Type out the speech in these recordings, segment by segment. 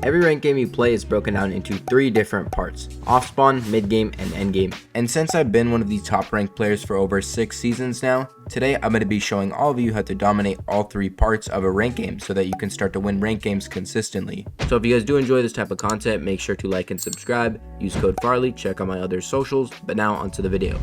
Every ranked game you play is broken down into 3 different parts: Offspawn, Midgame, and Endgame. And since I've been one of the top ranked players for over 6 seasons now, today I'm going to be showing all of you how to dominate all 3 parts of a ranked game so that you can start to win ranked games consistently. So if you guys do enjoy this type of content, make sure to like and subscribe, use code Farley, check out my other socials, but now onto the video.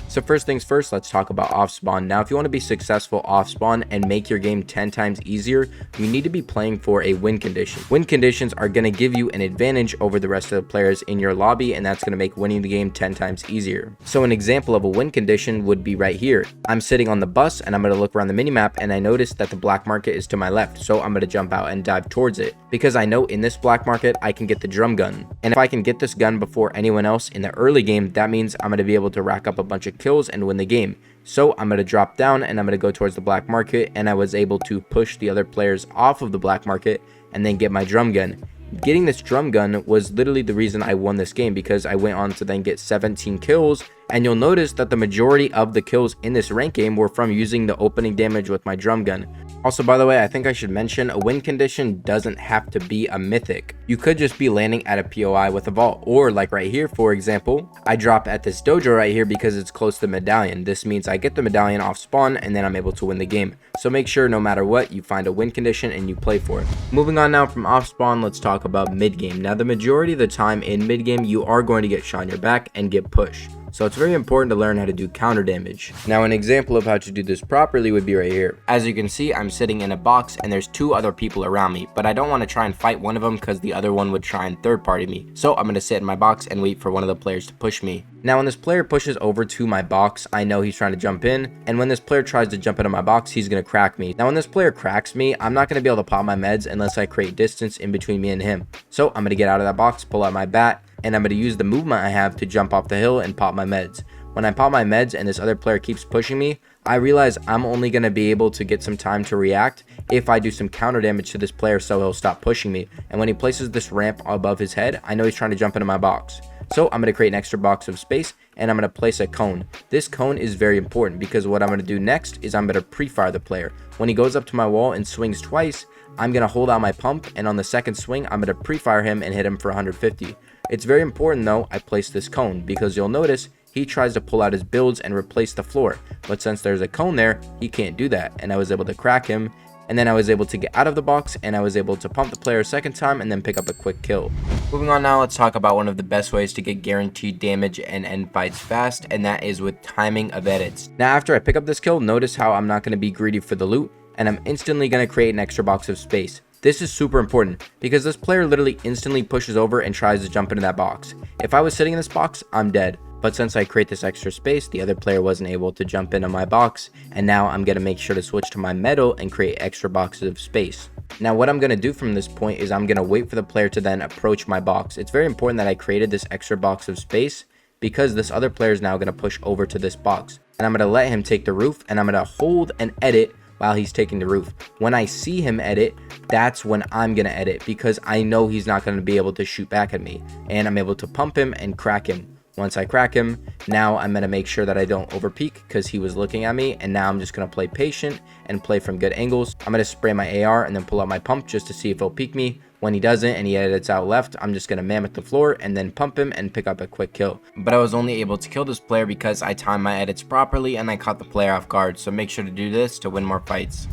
So first things first, let's talk about Offspawn. Now, if you want to be successful Offspawn and make your game 10 times easier, you need to be playing for a win condition. Win conditions are going to give you an advantage over the rest of the players in your lobby, and that's going to make winning the game 10 times easier. So an example of a win condition would be right here. I'm sitting on the bus and I'm going to look around the minimap, and I notice that the black market is to my left, so I'm going to jump out and dive towards it, because I know in this black market I can get the drum gun. And if I can get this gun before anyone else in the early game, that means I'm going to be able to rack up a bunch of kills and win the game. So I'm going to drop down and I'm going to go towards the black market, and I was able to push the other players off of the black market and then get my drum gun. Getting this drum gun was literally the reason I won this game, because I went on to then get 17 kills, and you'll notice that the majority of the kills in this rank game were from using the opening damage with my drum gun. Also, by the way, I think I should mention a win condition doesn't have to be a mythic. You could just be landing at a POI with a vault, or like right here, for example, I drop at this dojo right here because it's close to the medallion. This means I get the medallion off spawn and then I'm able to win the game. So make sure no matter what, you find a win condition and you play for it. Moving on now from off spawn, let's talk about mid game. Now, the majority of the time in mid game, you are going to get shot in your back and get pushed. So it's very important to learn how to do counter damage. Now, an example of how to do this properly would be right here. As you can see, I'm sitting in a box and there's 2 other people around me, but I don't want to try and fight one of them because the other one would try and third party me. So I'm going to sit in my box and wait for one of the players to push me. Now, when this player pushes over to my box, I know he's trying to jump in, and when this player tries to jump into my box, he's going to crack me. Now, when this player cracks me, I'm not going to be able to pop my meds unless I create distance in between me and him. So I'm going to get out of that box, pull out my bat, and I'm going to use the movement I have to jump off the hill and pop my meds. When I pop my meds and this other player keeps pushing me, I realize I'm only going to be able to get some time to react if I do some counter damage to this player so he'll stop pushing me. And when he places this ramp above his head, I know he's trying to jump into my box. So I'm going to create an extra box of space and I'm going to place a cone. This cone is very important because what I'm going to do next is I'm going to pre-fire the player. When he goes up to my wall and swings twice, I'm going to hold out my pump, and on the second swing, I'm going to pre-fire him and hit him for 150. It's very important though I place this cone, because you'll notice he tries to pull out his builds and replace the floor, but since there's a cone there, he can't do that, and I was able to crack him, and then I was able to get out of the box, and I was able to pump the player a second time and then pick up a quick kill. Moving on now, let's talk about one of the best ways to get guaranteed damage and end fights fast, and that is with timing of edits. Now, after I pick up this kill, notice how I'm not going to be greedy for the loot, and I'm instantly going to create an extra box of space. This is super important because this player literally instantly pushes over and tries to jump into that box. If I was sitting in this box, I'm dead. But since I create this extra space, the other player wasn't able to jump into my box, and now I'm going to make sure to switch to my metal and create extra boxes of space. Now, what I'm going to do from this point is I'm going to wait for the player to then approach my box. It's very important that I created this extra box of space because this other player is now going to push over to this box, and I'm going to let him take the roof, and I'm going to hold and edit while he's taking the roof. When I see him edit, that's when I'm going to edit, because I know he's not going to be able to shoot back at me, and I'm able to pump him and crack him. Once I crack him, now I'm going to make sure that I don't overpeak because he was looking at me, and now I'm just going to play patient and play from good angles. I'm going to spray my AR and then pull out my pump just to see if he'll peek me. When he doesn't and he edits out left, I'm just going to mammoth the floor and then pump him and pick up a quick kill. But I was only able to kill this player because I timed my edits properly and I caught the player off guard, so make sure to do this to win more fights.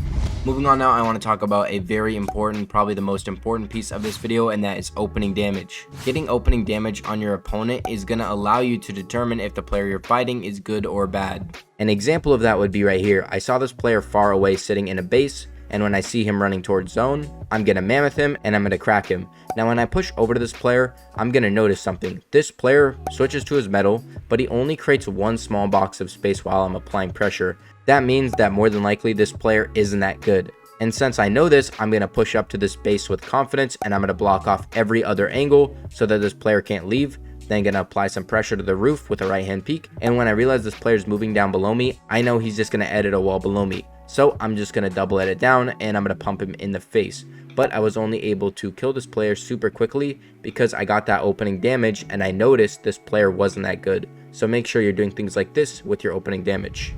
Moving on now, I want to talk about a very important, probably the most important piece of this video, and that is opening damage. Getting opening damage on your opponent is going to allow you to determine if the player you're fighting is good or bad. An example of that would be right here. I saw this player far away sitting in a base, and when I see him running towards zone, I'm going to mammoth him and I'm going to crack him. Now, when I push over to this player, I'm going to notice something. This player switches to his metal, but he only creates one small box of space while I'm applying pressure. That means that more than likely this player isn't that good. And since I know this, I'm going to push up to this base with confidence, and I'm going to block off every other angle so that this player can't leave. Then going to apply some pressure to the roof with a right hand peek. And when I realize this player is moving down below me, I know he's just going to edit a wall below me. So I'm just going to double edit down and I'm going to pump him in the face. But I was only able to kill this player super quickly because I got that opening damage and I noticed this player wasn't that good. So make sure you're doing things like this with your opening damage.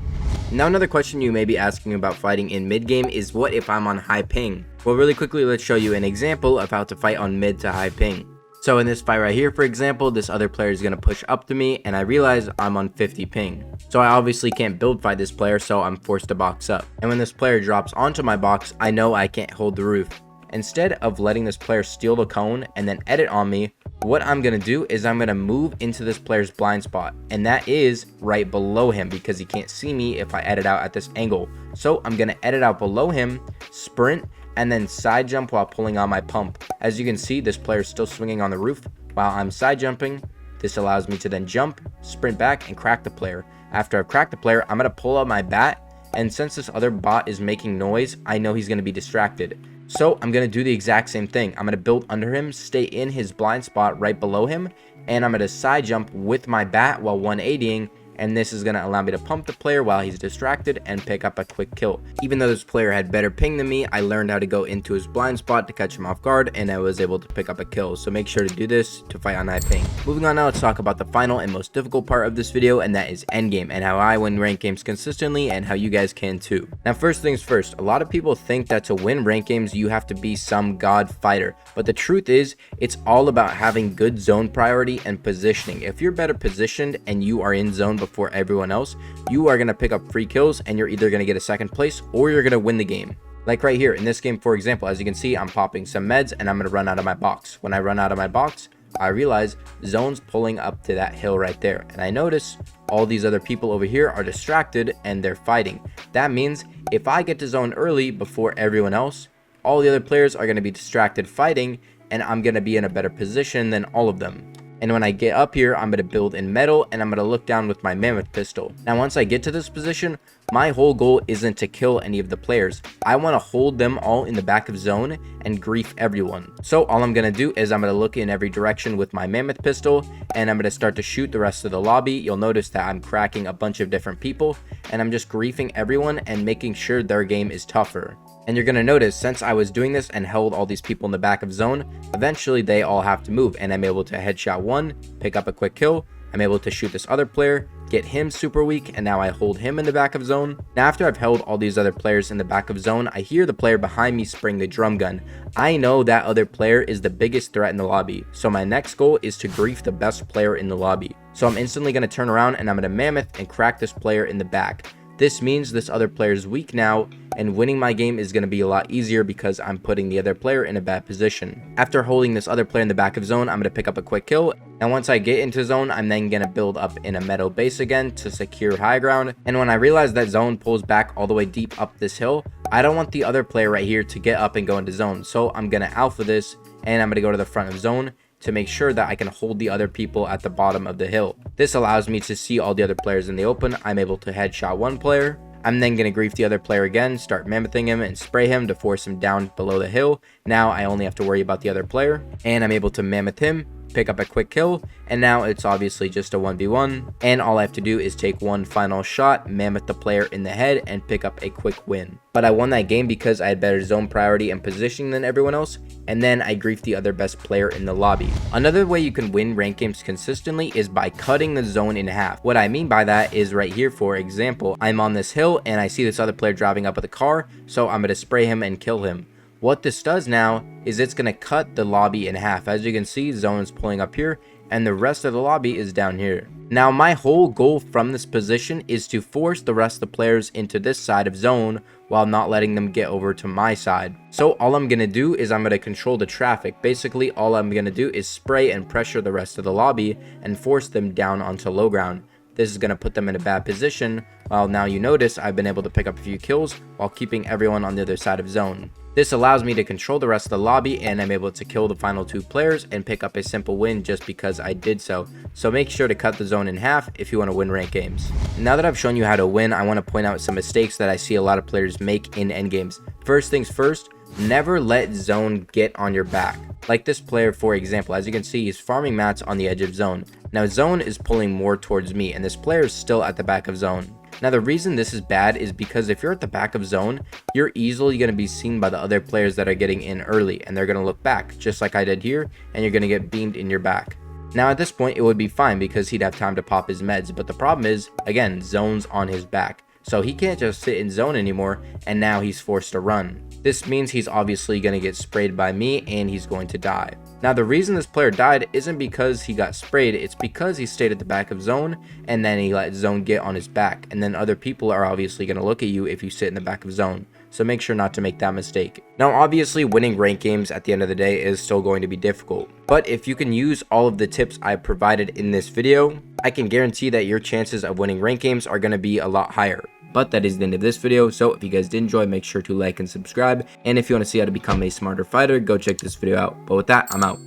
Now another question you may be asking about fighting in mid game is, what if I'm on high ping? Well, really quickly, let's show you an example of how to fight on mid to high ping. So in this fight right here, for example, this other player is going to push up to me and I realize I'm on 50 ping. So I obviously can't build fight this player, so I'm forced to box up. And when this player drops onto my box, I know I can't hold the roof. Instead of letting this player steal the cone and then edit on me, what I'm going to do is I'm going to move into this player's blind spot, and that is right below him because he can't see me if I edit out at this angle. So I'm going to edit out below him, sprint, and then side jump while pulling on my pump. As you can see, this player is still swinging on the roof while I'm side jumping. This allows me to then jump, sprint back, and crack the player. After I've cracked the player, I'm going to pull out my bat, and since this other bot is making noise, I know he's going to be distracted. So I'm going to do the exact same thing. I'm going to build under him, stay in his blind spot right below him, and I'm going to side jump with my bat while 180ing, and this is going to allow me to pump the player while he's distracted and pick up a quick kill. Even though this player had better ping than me, I learned how to go into his blind spot to catch him off guard, and I was able to pick up a kill. So make sure to do this to fight on high ping. Moving on now, let's talk about the final and most difficult part of this video, and that is endgame, and how I win ranked games consistently and how you guys can too. Now first things first, a lot of people think that to win ranked games you have to be some god fighter, but the truth is it's all about having good zone priority and positioning. If you're better positioned and you are in zone before everyone else, you are going to pick up free kills and you're either going to get a second place or you're going to win the game. Like right here in this game, for example, as you can see, I'm popping some meds and I'm going to run out of my box. When I run out of my box, I realize zone's pulling up to that hill right there, and I notice all these other people over here are distracted and they're fighting. That means if I get to zone early before everyone else, all the other players are going to be distracted fighting, and I'm going to be in a better position than all of them. And when I get up here, I'm going to build in metal and I'm going to look down with my mammoth pistol. Now once I get to this position, my whole goal isn't to kill any of the players. I want to hold them all in the back of zone and grief everyone. So all I'm going to do is I'm going to look in every direction with my mammoth pistol and I'm going to start to shoot the rest of the lobby. You'll notice that I'm cracking a bunch of different people and I'm just griefing everyone and making sure their game is tougher. And you're going to notice, since I was doing this and held all these people in the back of zone, eventually they all have to move, and I'm able to headshot one, pick up a quick kill. I'm able to shoot this other player, get him super weak, and now I hold him in the back of zone. Now after I've held all these other players in the back of zone, I hear the player behind me spring the drum gun. I know that other player is the biggest threat in the lobby, so my next goal is to grief the best player in the lobby. So I'm instantly going to turn around and I'm going to mammoth and crack this player in the back. This means this other player is weak now, and winning my game is going to be a lot easier because I'm putting the other player in a bad position. After holding this other player in the back of zone, I'm going to pick up a quick kill. And once I get into zone, I'm then going to build up in a metal base again to secure high ground. And when I realize that zone pulls back all the way deep up this hill, I don't want the other player right here to get up and go into zone. So I'm going to alpha this and I'm going to go to the front of zone to make sure that I can hold the other people at the bottom of the hill. This allows me to see all the other players in the open. I'm able to headshot one player. I'm then going to grief the other player again, start mammothing him and spray him to force him down below the hill. Now I only have to worry about the other player, and I'm able to mammoth him, pick up a quick kill, and now it's obviously just a 1v1, and all I have to do is take one final shot, mammoth the player in the head, and pick up a quick win. But I won that game because I had better zone priority and positioning than everyone else, and then I griefed the other best player in the lobby. Another way you can win ranked games consistently is by cutting the zone in half. What I mean by that is right here, for example, I'm on this hill and I see this other player driving up with a car, so I'm going to spray him and kill him. What this does now is it's going to cut the lobby in half. As you can see, zone is pulling up here and the rest of the lobby is down here. Now my whole goal from this position is to force the rest of the players into this side of zone while not letting them get over to my side. So all I'm going to do is I'm going to control the traffic. Basically all I'm going to do is spray and pressure the rest of the lobby and force them down onto low ground. This is going to put them in a bad position. While now you notice I've been able to pick up a few kills while keeping everyone on the other side of zone. This allows me to control the rest of the lobby and I'm able to kill the final two players and pick up a simple win just because I did so. So make sure to cut the zone in half if you want to win ranked games. Now that I've shown you how to win, I want to point out some mistakes that I see a lot of players make in endgames. First things first, never let zone get on your back. Like this player, for example, as you can see, he's farming mats on the edge of zone. Now zone is pulling more towards me and this player is still at the back of zone. Now the reason this is bad is because if you're at the back of zone, you're easily going to be seen by the other players that are getting in early and they're going to look back just like I did here and you're going to get beamed in your back. Now at this point it would be fine because he'd have time to pop his meds, but the problem is, again, zone's on his back. So he can't just sit in zone anymore, and now he's forced to run. This means he's obviously going to get sprayed by me and he's going to die. Now the reason this player died isn't because he got sprayed, it's because he stayed at the back of zone and then he let zone get on his back, and then other people are obviously going to look at you if you sit in the back of zone. So make sure not to make that mistake. Now obviously winning ranked games at the end of the day is still going to be difficult, but if you can use all of the tips I provided in this video, I can guarantee that your chances of winning ranked games are going to be a lot higher. But that is the end of this video, so if you guys did enjoy, make sure to like and subscribe, and if you want to see how to become a smarter fighter, go check this video out. But with that, I'm out.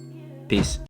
Peace.